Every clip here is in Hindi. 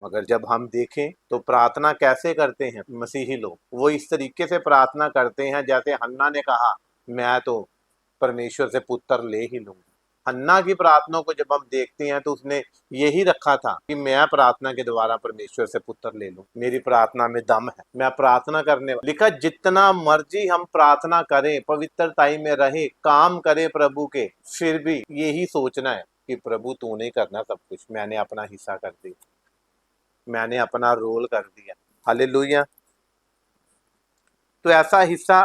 मगर जब हम देखें तो प्रार्थना कैसे करते हैं मसीही लोग, वो इस तरीके से प्रार्थना करते हैं जैसे हन्ना ने कहा, मैं तो परमेश्वर से पुत्र ले ही लूंगा। हन्ना की प्रार्थना को जब हम देखते हैं तो उसने यही रखा था कि मैं प्रार्थना के द्वारा परमेश्वर से पुत्र ले लूं, मेरी प्रार्थना में दम है, मैं प्रार्थना करने लिखा जितना मर्जी हम प्रार्थना करें, पवित्रताई में रहे, काम करें प्रभु के, फिर भी यही सोचना है कि प्रभु तू नहीं करना सब कुछ, मैंने अपना हिस्सा कर दिया, मैंने अपना रोल कर दिया। हालेलुया। तो ऐसा हिस्सा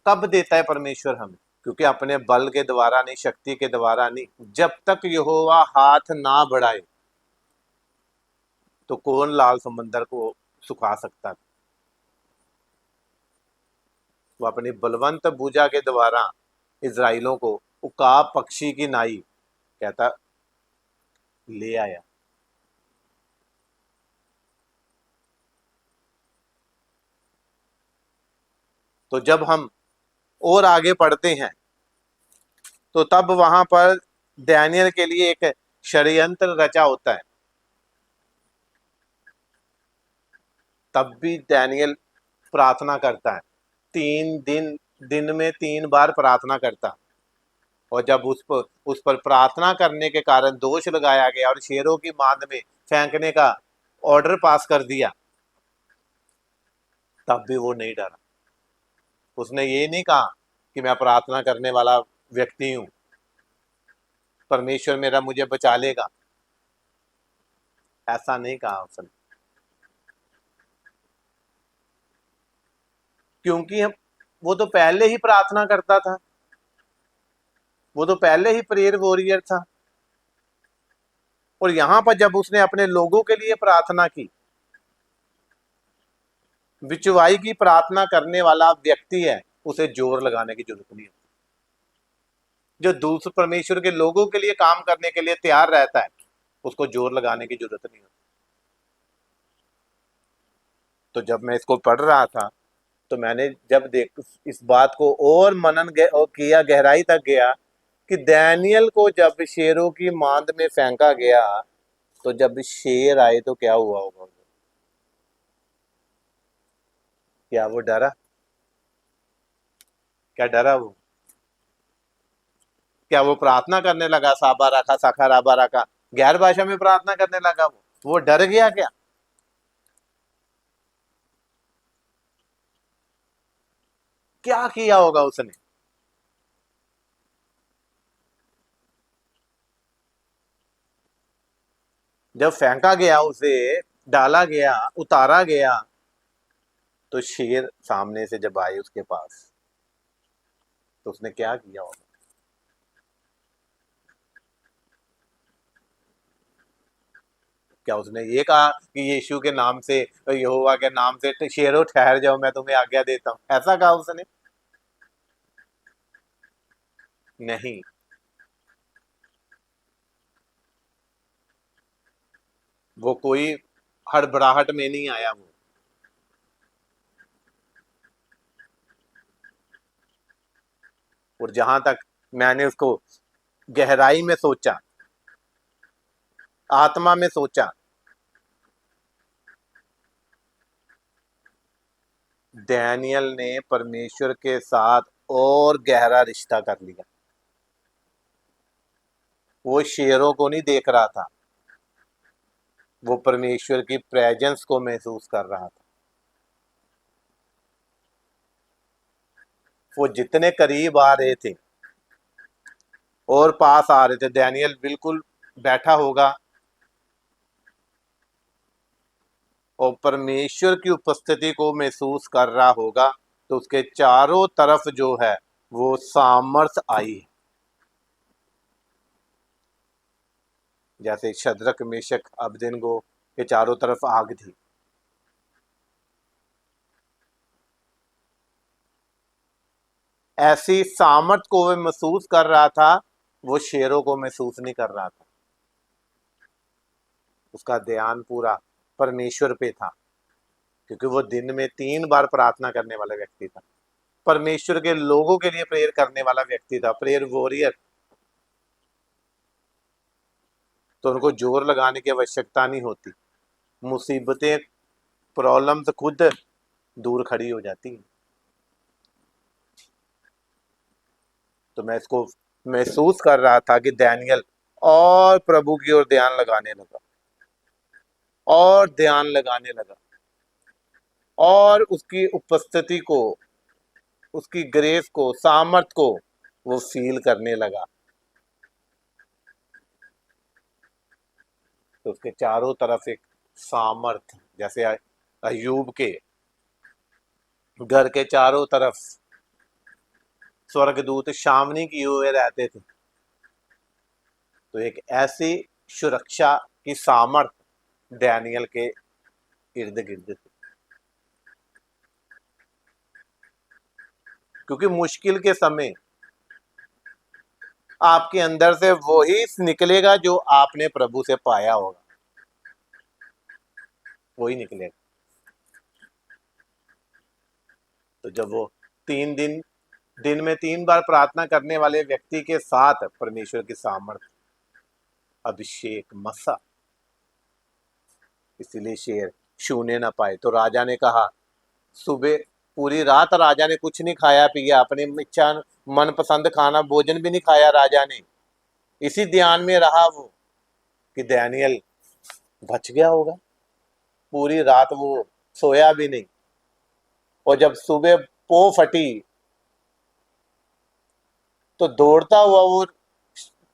कब देता है परमेश्वर हमें? क्योंकि अपने बल के द्वारा नहीं, शक्ति के द्वारा नहीं, जब तक यहोवा हाथ ना बढ़ाए तो कौन लाल समंदर को सुखा सकता था। वो अपनी बलवंत भुजा के द्वारा इजराइलों को उकाब पक्षी की नाई कहता ले आया। तो जब हम और आगे पढ़ते हैं तो तब वहां पर दानियल के लिए एक षड्यंत्र रचा होता है। तब भी दानियल प्रार्थना करता है, 3 दिन, दिन में 3 बार प्रार्थना करता। और जब उस पर प्रार्थना करने के कारण दोष लगाया गया और शेरों की मांद में फेंकने का ऑर्डर पास कर दिया, तब भी वो नहीं डरा। उसने ये नहीं कहा कि मैं प्रार्थना करने वाला व्यक्ति हूं, परमेश्वर मेरा मुझे बचा लेगा, ऐसा नहीं कहा उसने। क्योंकि वो तो पहले ही प्रार्थना करता था, वो तो पहले ही प्रेयर वॉरियर था। और यहां पर जब उसने अपने लोगों के लिए प्रार्थना की, बिचवाई की प्रार्थना करने वाला व्यक्ति है, उसे जोर लगाने की जरूरत नहीं है। जो दूसरे परमेश्वर के लोगों के लिए काम करने के लिए तैयार रहता है, उसको जोर लगाने की जरूरत नहीं होती। तो जब मैं इसको पढ़ रहा था तो मैंने जब देख इस बात को और मनन और किया, गहराई तक गया कि दानियल को जब शेरों की मांद में फेंका गया, तो जब शेर आए तो क्या हुआ होगा? क्या वो डरा? क्या डरा वो? क्या वो प्रार्थना करने लगा, साबा रखा साखा राबा रखा, गैर भाषा में प्रार्थना करने लगा? वो डर गया क्या? क्या किया होगा उसने? जब फेंका गया, उसे डाला गया, उतारा गया, तो शेर सामने से जब आए उसके पास, तो उसने क्या किया होगा? क्या उसने ये कहा कि यीशु के नाम से, यहोवा के नाम से शेरों ठहर जाओ, मैं तुम्हें आज्ञा देता हूं, ऐसा कहा उसने? नहीं। वो कोई हड़बड़ाहट में नहीं आया वो। और जहां तक मैंने उसको गहराई में सोचा, आत्मा में सोचा, डैनियल ने परमेश्वर के साथ और गहरा रिश्ता कर लिया। वो शेरों को नहीं देख रहा था, वो परमेश्वर की प्रेजेंस को महसूस कर रहा था। वो जितने करीब आ रहे थे और पास आ रहे थे, डैनियल बिल्कुल बैठा होगा और परमेश्वर की उपस्थिति को महसूस कर रहा होगा, तो उसके चारों तरफ जो है वो सामर्थ आई। जैसे शद्रक मेशक अबेदनगो के चारों तरफ आग थी, ऐसी सामर्थ को वह महसूस कर रहा था। वो शेरों को महसूस नहीं कर रहा था, उसका ध्यान पूरा परमेश्वर पे था, क्योंकि वो दिन में 3 बार प्रार्थना करने वाला व्यक्ति था, परमेश्वर के लोगों के लिए प्रेयर करने वाला व्यक्ति था, प्रेयर वॉरियर। तो उनको जोर लगाने की आवश्यकता नहीं होती, मुसीबतें प्रॉब्लम्स खुद दूर खड़ी हो जाती हैं। तो मैं इसको महसूस कर रहा था कि डैनियल और प्रभु की ओर ध्यान लगाने लगा और ध्यान लगाने लगा और उसकी उपस्थिति को, उसकी ग्रेस को, सामर्थ को वो फील करने लगा। तो उसके चारों तरफ एक सामर्थ, जैसे अय्यूब के घर के चारों तरफ स्वर्गदूत छावनी किए हुए रहते थे, तो एक ऐसी सुरक्षा की सामर्थ डैनियल के इर्द गिर्द थी। क्योंकि मुश्किल के समय आपके अंदर से वही निकलेगा जो आपने प्रभु से पाया होगा, वही निकलेगा। तो जब वो 3 दिन दिन में 3 बार प्रार्थना करने वाले व्यक्ति के साथ परमेश्वर की सामर्थ, अभिषेक, मसा, इसीलिए शेर छूने ना पाए। तो राजा ने कहा, सुबह पूरी रात राजा ने कुछ नहीं खाया पिया, अपनी इच्छा मनपसंद खाना भोजन भी नहीं खाया राजा ने। इसी ध्यान में रहा वो कि डैनियल बच गया होगा। पूरी रात वो सोया भी नहीं, और जब सुबह पो फटी तो दौड़ता हुआ वो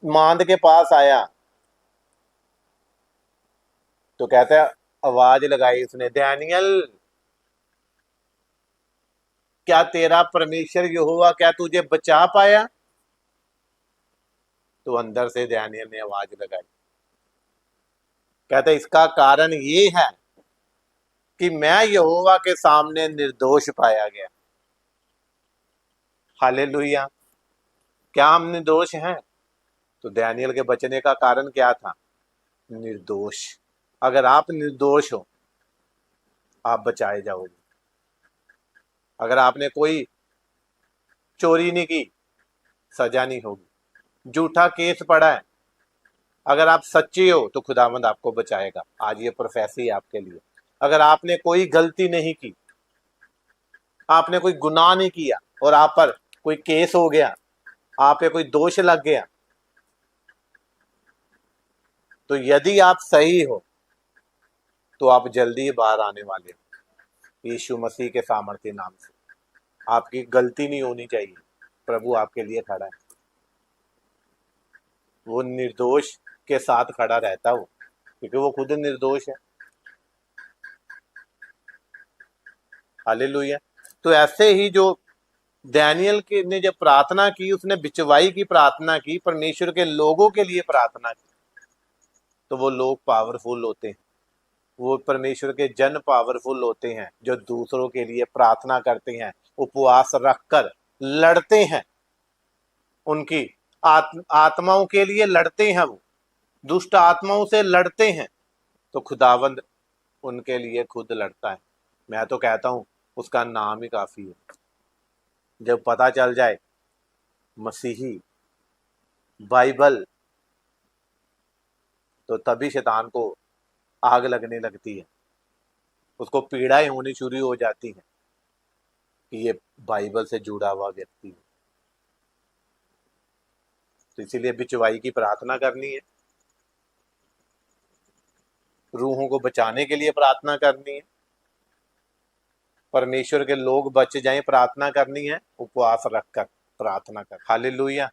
मांद के पास आया। तो कहता है, आवाज लगाई उसने, डैनियल, क्या तेरा परमेश्वर यहोवा क्या तुझे बचा पाया? तो अंदर से डैनियल ने आवाज लगाई, कहता है, इसका कारण ये है कि मैं यहोवा के सामने निर्दोष पाया गया। हालेलुया। क्या हम निर्दोष हैं? तो डैनियल के बचने का कारण क्या था? निर्दोष। अगर आप निर्दोष हो, आप बचाए जाओगे। अगर आपने कोई चोरी नहीं की, सजा नहीं होगी। झूठा केस पड़ा है, अगर आप सच्चे हो तो खुदावंद आपको बचाएगा। आज ये प्रोफेसी है आपके लिए। अगर आपने कोई गलती नहीं की, आपने कोई गुनाह नहीं किया और आप पर कोई केस हो गया, आप पे कोई दोष लग गया, तो यदि आप सही हो तो आप जल्दी बाहर आने वाले हो यीशु मसीह के सामर्थ्य नाम से। आपकी गलती नहीं होनी चाहिए, प्रभु आपके लिए खड़ा है। वो निर्दोष के साथ खड़ा रहता वो, क्योंकि वो खुद निर्दोष है। हालेलुया। तो ऐसे ही जो डैनियल के ने जब प्रार्थना की, उसने बिचवाई की प्रार्थना की, परमेश्वर के लोगों के लिए प्रार्थना की, तो वो लोग पावरफुल होते हैं। वो परमेश्वर के जन पावरफुल होते हैं, जो दूसरों के लिए प्रार्थना करते हैं, उपवास रखकर लड़ते हैं, उनकी आत्माओं के लिए लड़ते हैं, वो दुष्ट आत्माओं से लड़ते हैं, तो खुदावंद उनके लिए खुद लड़ता है। मैं तो कहता हूं उसका नाम ही काफी है। जब पता चल जाए मसीही, बाइबल, तो तभी शैतान को आग लगने लगती है, उसको पीड़ाएं होनी शुरू हो जाती हैं कि ये बाइबल से जुड़ा हुआ व्यक्ति है। तो इसीलिए बिचवाई की प्रार्थना करनी है, रूहों को बचाने के लिए प्रार्थना करनी है, परमेश्वर के लोग बच जाएं प्रार्थना करनी है, उपवास रखकर प्रार्थना कर। हालेलुया।